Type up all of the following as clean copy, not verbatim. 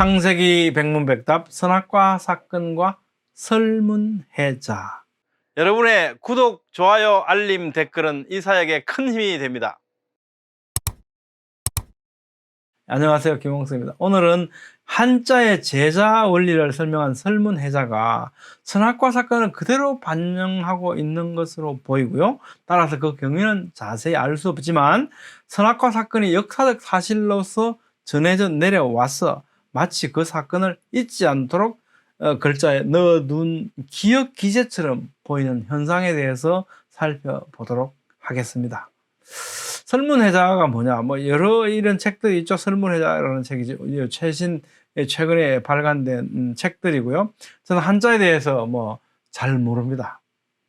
창세기 백문백답 선악과 사건과 설문해자. 여러분의 구독, 좋아요, 알림, 댓글은 이 사역에 큰 힘이 됩니다. 안녕하세요, 김홍수입니다. 오늘은 한자의 제자 원리를 설명한 설문해자가 선악과 사건을 그대로 반영하고 있는 것으로 보이고요. 따라서 그 경위는 자세히 알 수 없지만 선악과 사건이 역사적 사실로서 전해져 내려와서 마치 그 사건을 잊지 않도록 글자에 넣어둔 기억 기제처럼 보이는 현상에 대해서 살펴보도록 하겠습니다. 설문해자가 뭐냐? 여러 이런 책들이 있죠. 설문해자라는 책이지. 최근에 발간된 책들이고요. 저는 한자에 대해서 잘 모릅니다.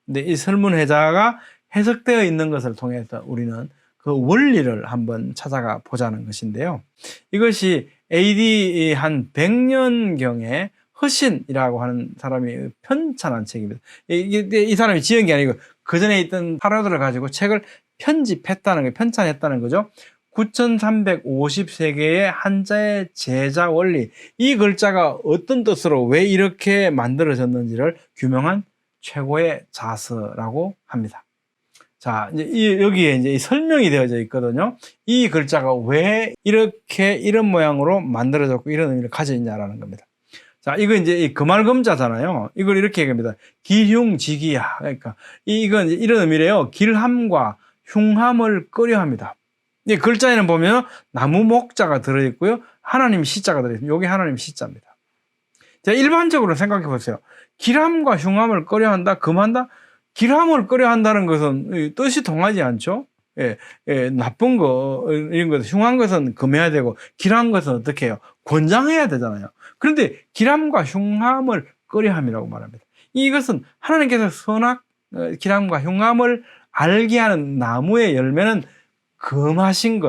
근데 이 설문해자가 해석되어 있는 것을 통해서 우리는 그 원리를 한번 찾아가 보자는 것인데요. 이것이 AD 한 100년경에 허신이라고 하는 사람이 편찬한 책입니다. 이 사람이 지은 게 아니고 그 전에 있던 파라도를 가지고 책을 편집했다는 거예요. 편찬했다는 거죠. 9353개의 한자의 제자 원리, 이 글자가 어떤 뜻으로 왜 이렇게 만들어졌는지를 규명한 최고의 자서라고 합니다. 자, 이제 여기에 이제 설명이 되어져 있거든요. 이 글자가 왜 이렇게 이런 모양으로 만들어졌고 이런 의미를 가져 있냐라는 겁니다. 자, 이거 이제 이 금알금자잖아요. 이걸 이렇게 얘기합니다. 길흉지기야. 그러니까 이건 이제 이런 의미래요. 길함과 흉함을 끄려합니다. 이 글자에는 보면 나무 목자가 들어있고요. 하나님 시자가 들어있습니다. 이게 하나님 시자입니다. 자, 일반적으로 생각해 보세요. 길함과 흉함을 끄려한다, 금한다. 길함을 끄려한다는 것은 뜻이 통하지 않죠. 나쁜 거, 이런 것, 흉한 것은 금해야 되고, 길한 것은 어떻게 해요? 권장해야 되잖아요. 그런데 길함과 흉함을 끄려함이라고 말합니다. 이것은 하나님께서 길함과 흉함을 알게 하는 나무의 열매는 금하신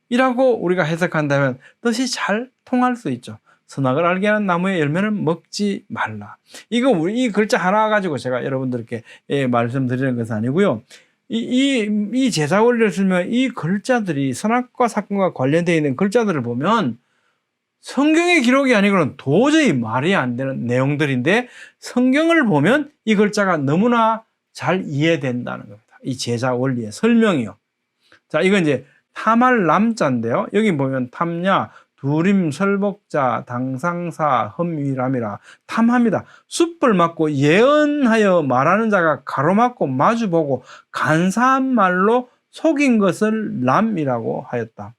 것이라고 우리가 해석한다면 뜻이 잘 통할 수 있죠. 선악을 알게 하는 나무의 열매는 먹지 말라. 이 글자 하나 가지고 제가 여러분들께 말씀드리는 것은 아니고요. 이 제자 원리를 쓰면 이 글자들이 선악과 사건과 관련되어 있는 글자들을 보면 성경의 기록이 아니고는 도저히 말이 안 되는 내용들인데 성경을 보면 이 글자가 너무나 잘 이해된다는 겁니다. 이 제자 원리의 설명이요. 자, 이건 이제 탐할 남자인데요. 여기 보면 탐냐, 두림, 설복자, 당상사, 험위람이라 탐합니다. 숯불 맞고 예언하여 말하는 자가 가로막고 마주보고 간사한 말로 속인 것을 람이라고 하였다.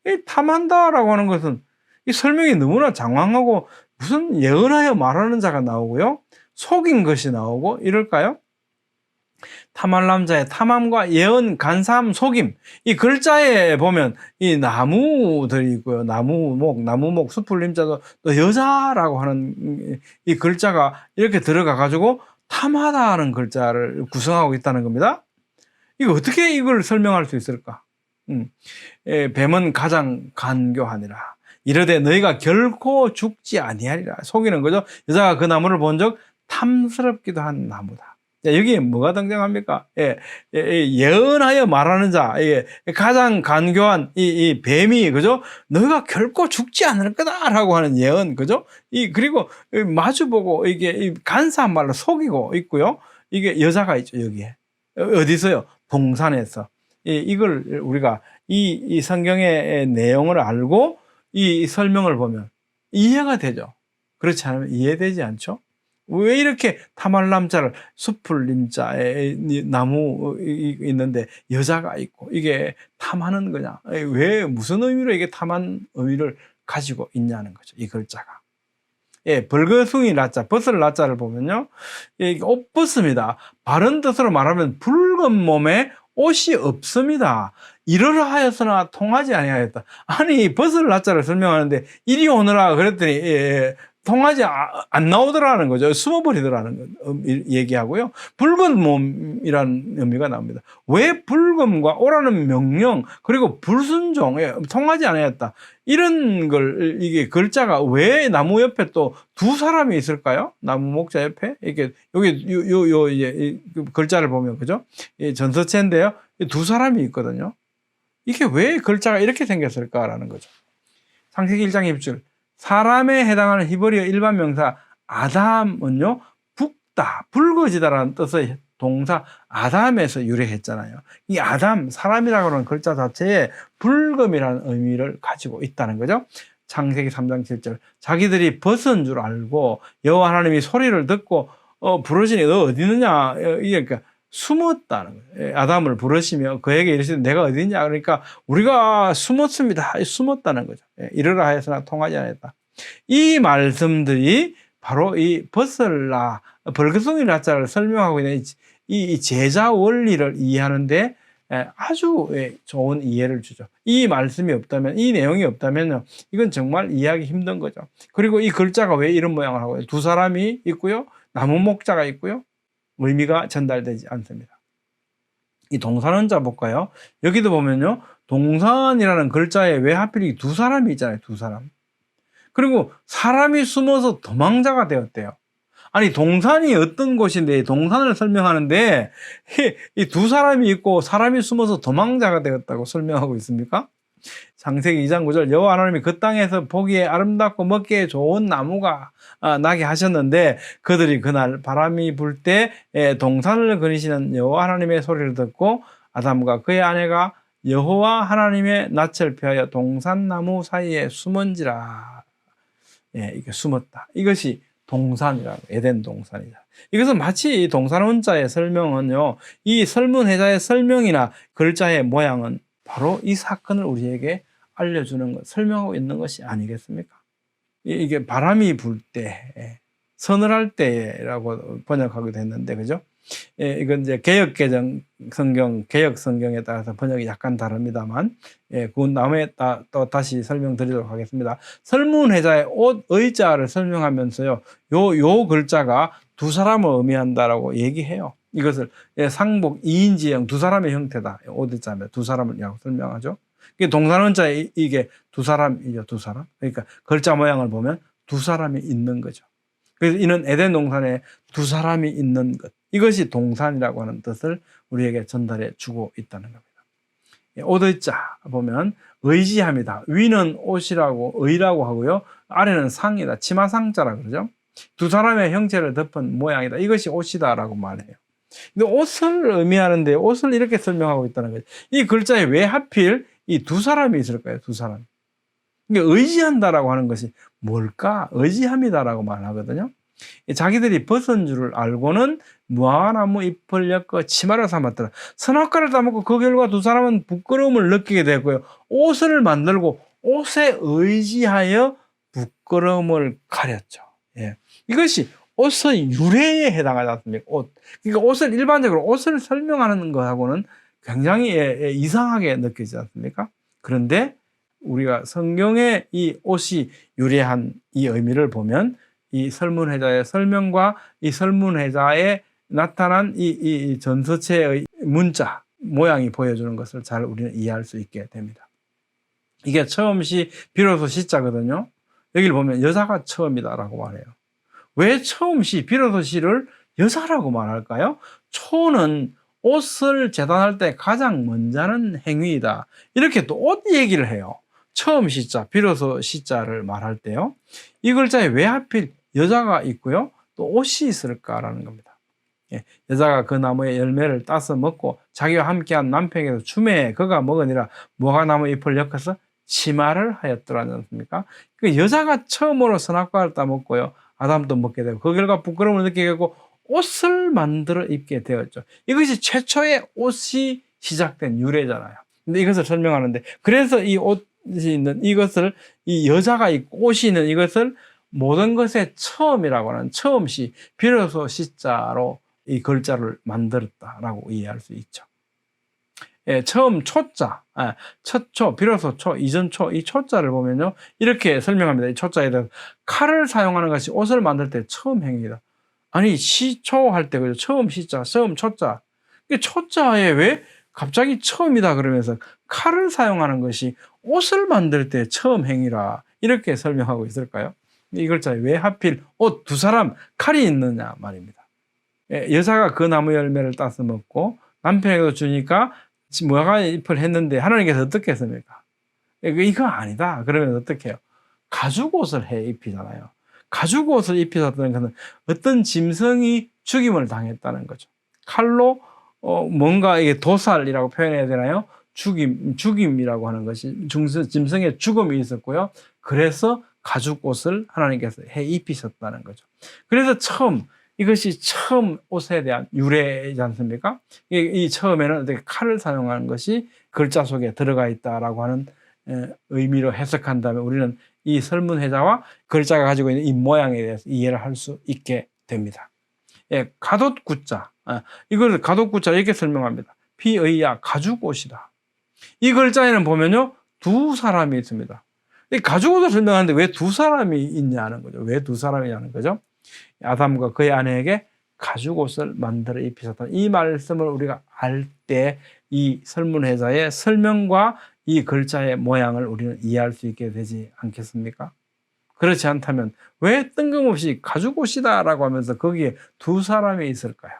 이 탐한다라고 하는 것은 이 설명이 너무나 장황하고 무슨 예언하여 말하는 자가 나오고요. 속인 것이 나오고 이럴까요? 탐할 남자의 탐함과 예언, 간사함, 속임. 이 글자에 보면 이 나무들이 있고요. 나무목, 수풀림자도 또 여자라고 하는 이 글자가 이렇게 들어가 가지고 탐하다는 글자를 구성하고 있다는 겁니다. 이거 어떻게 이걸 설명할 수 있을까? 뱀은 가장 간교하니라. 이르되 너희가 결코 죽지 아니하리라. 속이는 거죠. 여자가 그 나무를 본 적 탐스럽기도 한 나무다. 자, 여기에 뭐가 등장합니까? 예언하여 말하는 자, 가장 간교한 이 뱀이, 그죠? 너희가 결코 죽지 않을 거다라고 하는 예언, 그죠? 그리고 마주보고 이게 간사한 말로 속이고 있고요. 이게 여자가 있죠, 여기에. 어디서요? 동산에서. 이걸 우리가 이 성경의 내용을 알고 이 설명을 보면 이해가 되죠. 그렇지 않으면 이해되지 않죠? 왜 이렇게 탐할 남자를 숲을 님자에 나무 있는데 여자가 있고 이게 탐하는 거냐? 왜 무슨 의미로 이게 탐한 의미를 가지고 있냐는 거죠. 이 글자가. 벌거숭이 라자, 벗을 라자를 보면요. 옷 벗습니다. 바른 뜻으로 말하면 붉은 몸에 옷이 없습니다. 이러라 하였으나 통하지 아니하였다. 아니, 벗을 라자를 설명하는데 이리 오너라 그랬더니 통하지 안 나오더라는 거죠. 숨어버리더라는 얘기하고요. 붉은 몸이라는 의미가 나옵니다. 왜 붉음과 오라는 명령 그리고 불순종 통하지 않았다. 이런 걸 이게 글자가 왜 나무 옆에 또 두 사람이 있을까요? 나무 목자 옆에 이렇게 여기 이제 글자를 보면 그죠? 전서체인데요. 두 사람이 있거든요. 이게 왜 글자가 이렇게 생겼을까라는 거죠. 창세기 1장 1절 사람에 해당하는 히브리어 일반 명사 아담은요, 붓다, 붉어지다라는 뜻의 동사 아담에서 유래했잖아요. 이 아담, 사람이라고 하는 글자 자체에 붉음이라는 의미를 가지고 있다는 거죠. 창세기 3장 7절. 자기들이 벗은 줄 알고 여호와 하나님이 소리를 듣고 부르시니 너 어디 있느냐? 그러니까 숨었다는 거예요. 아담을 부르시며 그에게 이르시되 내가 어디 있냐? 그러니까 우리가 숨었습니다. 숨었다는 거죠. 이르라 하였으나 통하지 않았다. 이 말씀들이 바로 이 벗을라, 벌거숭이 라자를 설명하고 있는 이 제자 원리를 이해하는데 아주 좋은 이해를 주죠. 이 말씀이 없다면, 이 내용이 없다면 이건 정말 이해하기 힘든 거죠. 그리고 이 글자가 왜 이런 모양을 하고 두 사람이 있고요, 나무 목자가 있고요, 의미가 전달되지 않습니다. 이 동산원자 볼까요? 여기도 보면요, 동산이라는 글자에 왜 하필 두 사람이 있잖아요. 두 사람. 그리고 사람이 숨어서 도망자가 되었대요. 아니, 동산이 어떤 곳인데 동산을 설명하는데 이 두 사람이 있고 사람이 숨어서 도망자가 되었다고 설명하고 있습니까? 창세기 2장 9절 여호와 하나님이 그 땅에서 보기에 아름답고 먹기에 좋은 나무가 나게 하셨는데 그들이 그날 바람이 불 때 동산을 그리시는 여호와 하나님의 소리를 듣고 아담과 그의 아내가 여호와 하나님의 낯을 피하여 동산나무 사이에 숨은지라. 이게 숨었다. 이것이 동산이라고, 에덴 동산이다. 이것은 마치 이 동산원자의 설명은요, 이 설문해자의 설명이나 글자의 모양은 바로 이 사건을 우리에게 알려주는 것, 설명하고 있는 것이 아니겠습니까? 이게 바람이 불 때, 서늘할 때라고 번역하기도 했는데, 그죠? 이건 이제 개역 성경에 따라서 번역이 약간 다릅니다만, 그 다음에 또 다시 설명드리도록 하겠습니다. 설문해자의 옷, 의자를 설명하면서요, 요 글자가 두 사람을 의미한다라고 얘기해요. 이것을 상복 2인지형 두 사람의 형태다. 옷 의자면 두 사람을 설명하죠. 동산원자 이게 두 사람이죠, 두 사람. 그러니까 글자 모양을 보면 두 사람이 있는 거죠. 그래서 이는 에덴 동산에 두 사람이 있는 것. 이것이 동산이라고 하는 뜻을 우리에게 전달해 주고 있다는 겁니다. 옷 의자 보면 의지합니다. 위는 옷이라고, 의라고 하고요. 아래는 상이다. 치마상자라 그러죠. 두 사람의 형체를 덮은 모양이다. 이것이 옷이다라고 말해요. 근데 옷을 의미하는데 옷을 이렇게 설명하고 있다는 거죠. 이 글자에 왜 하필 이 두 사람이 있을까요? 두 사람. 그러니까 의지한다라고 하는 것이 뭘까? 의지합니다라고 말하거든요. 자기들이 벗은 줄을 알고는 무화과나무 잎을 엮어 치마를 삼았더라. 선악과를 따먹고 그 결과 두 사람은 부끄러움을 느끼게 되었고요. 옷을 만들고 옷에 의지하여 부끄러움을 가렸죠. 이것이 옷의 유래에 해당하지 않습니까? 옷. 그러니까 옷을 일반적으로 옷을 설명하는 것하고는 굉장히 이상하게 느껴지지 않습니까? 그런데 우리가 성경에 이 옷이 유래한 이 의미를 보면 이 설문해자의 설명과 이 설문해자에 나타난 이 전서체의 문자 모양이 보여주는 것을 잘 우리는 이해할 수 있게 됩니다. 이게 처음 시 비로소 시자거든요. 여기를 보면 여자가 처음이다라고 말해요. 왜 처음 시 비로소 시를 여자라고 말할까요? 초는 옷을 재단할 때 가장 먼저 하는 행위이다. 이렇게 또 옷 얘기를 해요. 처음 시자, 비로소 시자를 말할 때요. 이 글자에 왜 하필 여자가 있고요, 또 옷이 있을까라는 겁니다. 여자가 그 나무의 열매를 따서 먹고 자기와 함께한 남편에게도 주매 그가 먹으니라 무화과나무 잎을 엮어서 치마를 하였더라지 않습니까? 그 여자가 처음으로 선악과를 따먹고요, 아담도 먹게 되고 그 결과 부끄러움을 느끼게 되고 옷을 만들어 입게 되었죠. 이것이 최초의 옷이 시작된 유래잖아요. 근데 이것을 설명하는데, 그래서 이 옷이 있는 이것을, 이 여자가 있고 옷이 있는 이것을 모든 것의 처음이라고 하는 처음시, 비로소 시자로 이 글자를 만들었다라고 이해할 수 있죠. 처음 초자, 첫초, 비로소 초, 이전 초, 이 초자를 보면요, 이렇게 설명합니다. 이 초자에 대해서 칼을 사용하는 것이 옷을 만들 때 처음 행위다. 아니, 시초 할 때, 그죠? 처음 시자, 처음 초자. 초자에 왜 갑자기 처음이다 그러면서 칼을 사용하는 것이 옷을 만들 때 처음 행위라. 이렇게 설명하고 있을까요? 이 글자에 왜 하필 옷 두 사람 칼이 있느냐 말입니다. 여자가 그 나무 열매를 따서 먹고 남편에게도 주니까 무화과 잎을 했는데 하나님께서 어떻게 했습니까? 이거 아니다. 그러면 어떻게 해요? 가죽옷을 해 입히잖아요. 가죽옷을 입히셨다는 것은 어떤 짐승이 죽임을 당했다는 거죠. 칼로 뭔가 이게 도살이라고 표현해야 되나요? 죽임이라고 하는 것이 짐승의 죽음이 있었고요. 그래서 가죽옷을 하나님께서 해 입히셨다는 거죠. 그래서 이것이 처음 옷에 대한 유래이지 않습니까? 이 처음에는 어떻게 칼을 사용하는 것이 글자 속에 들어가 있다라고 하는 의미로 해석한다면 우리는 이 설문회자와 글자가 가지고 있는 이 모양에 대해서 이해를 할 수 있게 됩니다. 예, 가돛구자. 이걸 가돛구자 이렇게 설명합니다. 피의야 가죽옷이다. 이 글자에는 보면요, 두 사람이 있습니다. 이 가죽옷을 설명하는데 왜 두 사람이 있냐는 거죠. 왜 두 사람이냐는 거죠. 아담과 그의 아내에게 가죽옷을 만들어 입히셨다. 이 말씀을 우리가 알 때 이 설문회자의 설명과 이 글자의 모양을 우리는 이해할 수 있게 되지 않겠습니까? 그렇지 않다면 왜 뜬금없이 가죽옷이다라고 하면서 거기에 두 사람이 있을까요?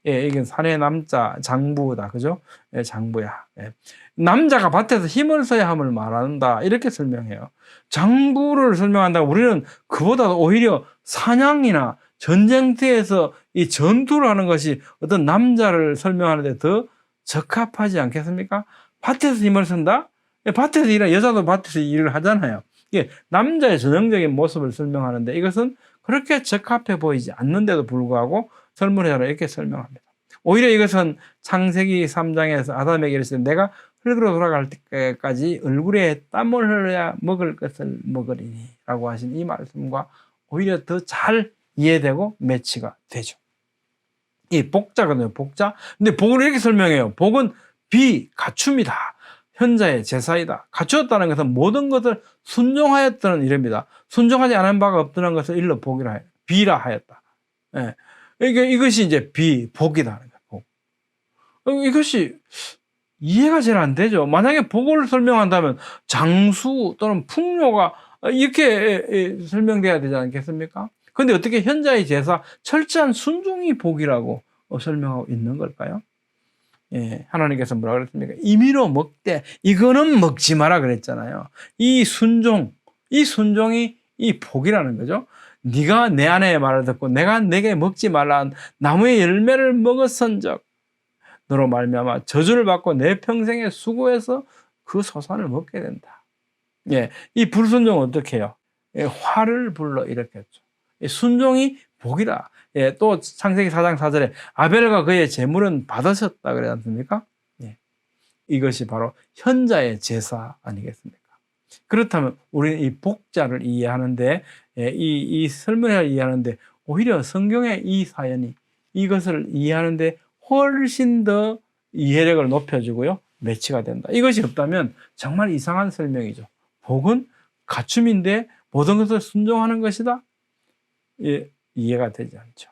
예, 이게 사내 남자 장부다, 그죠? 예, 장부야. 예. 남자가 밭에서 힘을 써야 함을 말한다, 이렇게 설명해요. 장부를 설명한다고 우리는 그보다 오히려 사냥이나 전쟁터에서 이 전투를 하는 것이 어떤 남자를 설명하는데 더 적합하지 않겠습니까? 밭에서 힘을 쓴다? 예, 밭에서 여자도 밭에서 일을 하잖아요. 이게 남자의 전형적인 모습을 설명하는데 이것은 그렇게 적합해 보이지 않는데도 불구하고 설문회자로 이렇게 설명합니다. 오히려 이것은 창세기 3장에서 아담에게 이르시되 내가 흙으로 돌아갈 때까지 얼굴에 땀을 흘려야 먹을 것을 먹으리니 라고 하신 이 말씀과 오히려 더 잘 이해되고 매치가 되죠. 이 복자거든요. 복자. 근데 복을 이렇게 설명해요. 복은 갖춤이다. 현자의 제사이다. 갖추었다는 것은 모든 것을 순종하였다는 이름입니다. 순종하지 않은 바가 없다는 것을 일러 비라 하였다. 예. 이것이 이제 복이다. 복. 이것이 이해가 제일 안 되죠. 만약에 복을 설명한다면 장수 또는 풍요가 이렇게 설명돼야 되지 않겠습니까? 근데 어떻게 현자의 제사, 철저한 순종이 복이라고 설명하고 있는 걸까요? 예, 하나님께서 뭐라 그랬습니까? 임의로 먹되 이거는 먹지 마라 그랬잖아요. 이 순종이 이 복이라는 거죠. 네가 내 아내의 말을 듣고 내가 내게 먹지 말라 나무의 열매를 먹었은적 너로 말미암아 저주를 받고 내 평생에 수고해서 그 소산을 먹게 된다. 예, 이 불순종은 어떻게 해요? 예, 화를 불러 일으켰죠. 순종이 복이다. 예, 또 창세기 4장 4절에 아벨과 그의 제물은 받으셨다 그러지 않습니까? 예, 이것이 바로 현자의 제사 아니겠습니까? 그렇다면 우리는 이 복자를 이해하는데, 예, 이 설문을 이해하는데 오히려 성경의 이 사연이 이것을 이해하는데 훨씬 더 이해력을 높여주고요, 매치가 된다. 이것이 없다면 정말 이상한 설명이죠. 복은 갖춤인데 모든 것을 순종하는 것이다. 예, 이해가 되지 않죠.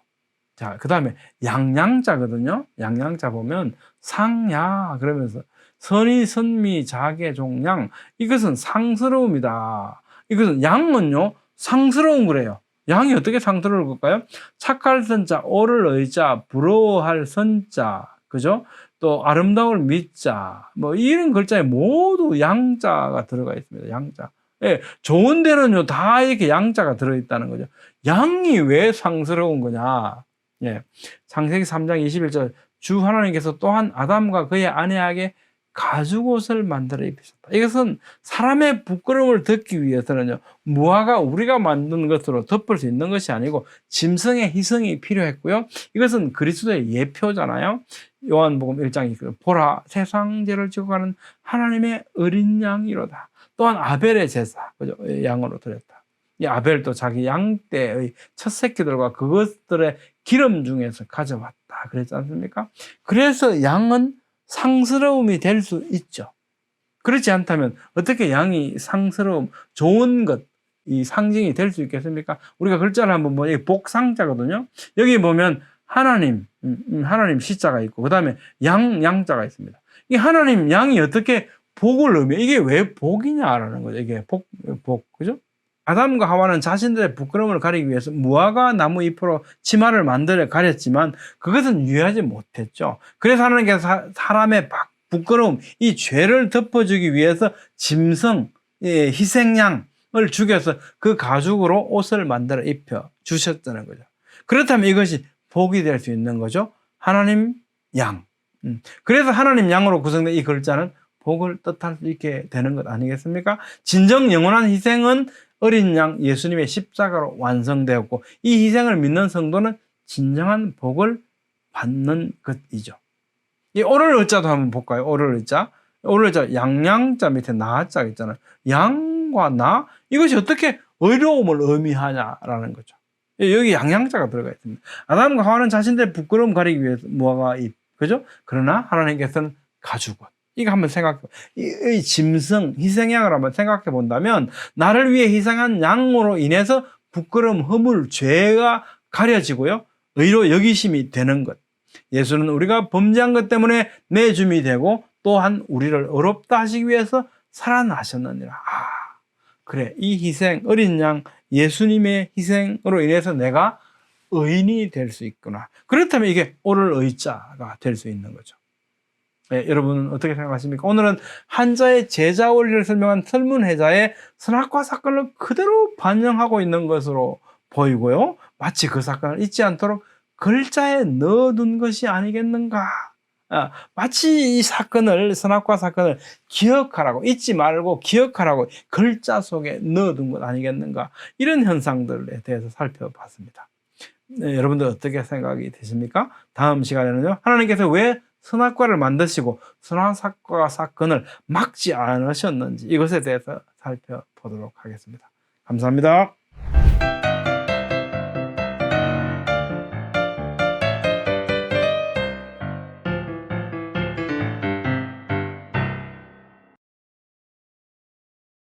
자, 그 다음에 양양자거든요. 양양자 보면 상야 그러면서 선의 선미 자계 종양, 이것은 상스러움이다. 이것은 양은요 상스러운 거래요. 양이 어떻게 상스러울 걸까요? 착할 선자, 오를 의자, 부러워할 선자, 그죠? 또 아름다울 미자, 뭐 이런 글자에 모두 양자가 들어가 있습니다. 양자. 예, 좋은 데는요 다 이렇게 양자가 들어있다는 거죠. 양이 왜 상스러운 거냐? 예, 창세기 3장 21절 주 하나님께서 또한 아담과 그의 아내에게 가죽옷을 만들어 입히셨다. 이것은 사람의 부끄러움을 덮기 위해서는요, 무화과 우리가 만든 것으로 덮을 수 있는 것이 아니고 짐승의 희생이 필요했고요. 이것은 그리스도의 예표잖아요. 요한복음 1장 2절 보라 세상 죄를 지고 가는 하나님의 어린 양이로다. 또한 아벨의 제사, 그죠? 양으로 드렸다. 이 아벨도 자기 양떼의 첫 새끼들과 그것들의 기름 중에서 가져왔다. 그랬지 않습니까? 그래서 양은 상스러움이 될 수 있죠. 그렇지 않다면 어떻게 양이 상스러움, 좋은 것, 이 상징이 될 수 있겠습니까? 우리가 글자를 한번 보면 복상자거든요. 여기 보면 하나님 시자가 있고 그 다음에 양자가 있습니다. 이 하나님 양이 어떻게 복을 의미해? 이게 왜 복이냐라는 거죠. 이게 복, 그죠? 아담과 하와는 자신들의 부끄러움을 가리기 위해서 무화과 나무 잎으로 치마를 만들어 가렸지만 그것은 유효하지 못했죠. 그래서 하나님께서 사람의 부끄러움, 이 죄를 덮어주기 위해서 짐승, 희생양, 죽여서 그 가죽으로 옷을 만들어 입혀 주셨다는 거죠. 그렇다면 이것이 복이 될 수 있는 거죠. 하나님 양. 그래서 하나님 양으로 구성된 이 글자는 복을 뜻할 수 있게 되는 것 아니겠습니까? 진정 영원한 희생은 어린 양 예수님의 십자가로 완성되었고, 이 희생을 믿는 성도는 진정한 복을 받는 것이죠. 이 오를 의자도 한번 볼까요? 오를 의자. 오를 의자, 양양자 밑에 나자 있잖아요. 양과 나, 이것이 어떻게 어려움을 의미하냐라는 거죠. 여기 양양자가 들어가 있습니다. 아담과 하와는 자신들의 부끄러움 가리기 위해서 무화과 잎, 그죠? 그러나 하나님께서는 가죽옷. 이거 한번 생각해. 이 짐승, 희생양을 한번 생각해 본다면, 나를 위해 희생한 양으로 인해서 부끄러움, 허물, 죄가 가려지고요, 의로 여기심이 되는 것. 예수는 우리가 범죄한 것 때문에 내줌이 되고, 또한 우리를 의롭다 하시기 위해서 살아나셨느니라. 그래, 이 희생, 어린 양 예수님의 희생으로 인해서 내가 의인이 될 수 있구나. 그렇다면 이게 오를 의자가 될 수 있는 거죠. 네, 여러분은 어떻게 생각하십니까? 오늘은 한자의 제자 원리를 설명한 설문해자의 선악과 사건을 그대로 반영하고 있는 것으로 보이고요, 마치 그 사건을 잊지 않도록 글자에 넣어둔 것이 아니겠는가. 마치 이 사건을, 선악과 사건을 기억하라고, 잊지 말고 기억하라고 글자 속에 넣어둔 것 아니겠는가. 이런 현상들에 대해서 살펴봤습니다. 네, 여러분들 어떻게 생각이 되십니까? 다음 시간에는요, 하나님께서 왜 선악과를 만드시고 선악과 사건을 막지 않으셨는지, 이것에 대해서 살펴보도록 하겠습니다. 감사합니다.